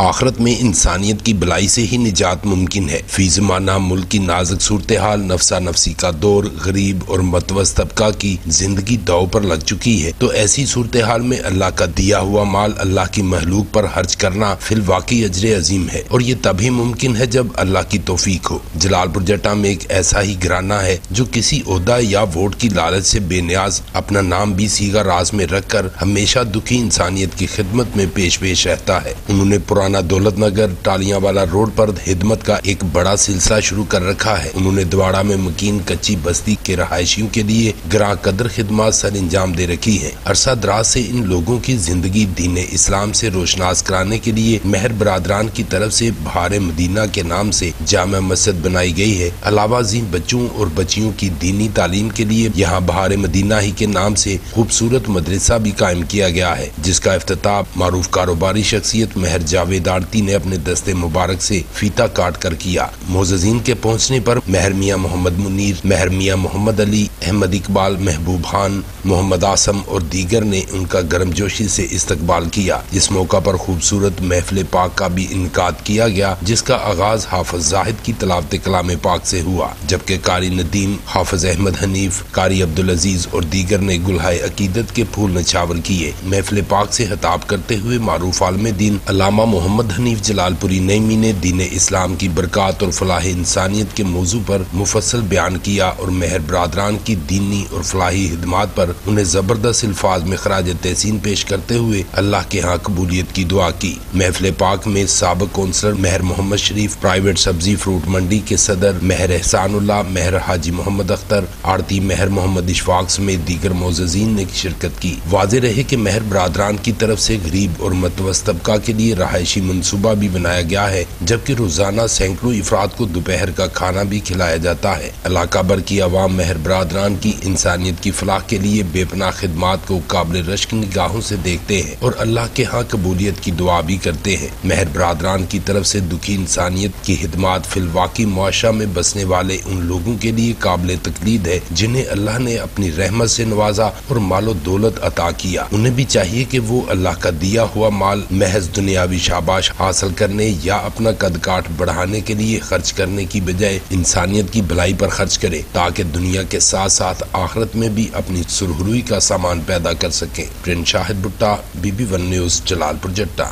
آخرت میں انسانیت کی بلائی سے ہی نجات ممکن ہے۔ فی زمانہ ملک کی نازک صورتحال، نفسا نفسی کا دور، غریب اور متوسط طبقہ کی زندگی داؤ پر لگ چکی ہے، تو ایسی صورتحال میں اللہ کا دیا ہوا مال اللہ کی مخلوق پر خرچ کرنا فی الواقع اجر عظیم ہے، اور یہ تبھی ممکن ہے جب اللہ کی توفیق ہو۔ جلال پور جٹا میں ایک ایسا ہی گھرانہ ہے جو کسی عہدہ یا ووٹ کی لالچ سے بے نیاز اپنا نام بھی صیغہ راز میں رکھ کر ہمیشہ دکھی انسانیت کی خدمت میں پیش رہتا ہے۔ انہوں نے پرانا دولت نگر ٹالیاں والا روڈ پر خدمت کا ایک بڑا سلسلہ شروع کر رکھا ہے۔ انہوں نے دواڑا میں مکین کچی بستی کے رہائشیوں کے لیے گراں قدر خدمات سر انجام دے رکھی ہیں۔ عرصہ دراز سے ان لوگوں کی زندگی دین اسلام سے روشناس کرانے کے لیے مہر برادران کی طرف سے بہار مدینہ کے نام سے جامع مسجد بنائی گئی ہے۔ علاوہ ازیں بچوں اور بچیوں کی دینی تعلیم کے لیے یہاں بہار مدینہ ہی کے نام سے خوبصورت مدرسہ بھی قائم کیا گیا ہے، جس کا افتتاح معروف کاروباری شخصیت مہر جاوید آڑتی نے اپنے دستے مبارک سے فیتہ کاٹ کر کیا۔ معززین کے پہنچنے پر مہر میاں محمد منیر، مہر میاں محمد علی، احمد اقبال، محبوب خان، محمد آسم اور دیگر نے ان کا گرمجوشی سے استقبال کیا۔ اس موقع پر خوبصورت محفل پاک کا بھی انعقاد کیا گیا، جس کا آغاز حافظ زاہد کی تلاوت کلام پاک سے ہوا، جبکہ قاری ندیم، حافظ احمد حنیف، قاری عبدالعزیز اور دیگر نے گلہائے عقیدت کے پھول نچھاور کیے۔ محفل پاک سے خطاب کرتے ہوئے معروف عالم دین علامہ محمد حنیف جلال پوری نعیمی نے دین اسلام کی برکات اور فلاح انسانیت کے موضوع پر مفصل بیان کیا اور مہر برادران کی دینی اور فلاحی خدمات پر انہیں زبردست الفاظ میں خراج تحسین پیش کرتے ہوئے اللہ کے ہاں قبولیت کی دعا کی۔ محفل پاک میں سابق کونسلر مہر محمد شریف، پرائیویٹ سبزی فروٹ منڈی کے صدر مہر احسان اللہ، مہر حاجی محمد اختر، آڑتی مہر محمد اشفاق سمیت دیگر معززین نے شرکت کی۔ واضح رہے کہ مہر برادران کی طرف سے غریب اور متوسط طبقہ کے لیے رہائشی منصوبہ بھی بنایا گیا ہے، جبکہ روزانہ سینکڑوں افراد کو دوپہر کا کھانا بھی کھلایا جاتا ہے۔ علاقہ بھر کی عوام مہر برادران کی انسانیت کی فلاح کے لیے بے پناہ خدمات کو قابل رشک نگاہوں سے دیکھتے ہیں اور اللہ کے ہاں قبولیت کی دعا بھی کرتے ہیں۔ مہر برادران کی طرف سے دکھی انسانیت کی خدمات فی الواقع معاشرہ میں بسنے والے ان لوگوں کے لیے قابل تقلید ہے جنہیں اللہ نے اپنی رحمت سے نوازا اور مال و دولت عطا کیا۔ انہیں بھی چاہیے کہ وہ اللہ کا دیا ہوا مال محض دنیاوی شاباش حاصل کرنے یا اپنا قد کاٹ بڑھانے کے لیے خرچ کرنے کی بجائے انسانیت کی بھلائی پر خرچ کرے، تاکہ دنیا کے ساتھ ساتھ آخرت میں بھی اپنی سرخروئی کا سامان پیدا کر سکیں۔ پرنس شاہد بھٹا، BB1 نیوز، جلال پور جٹا۔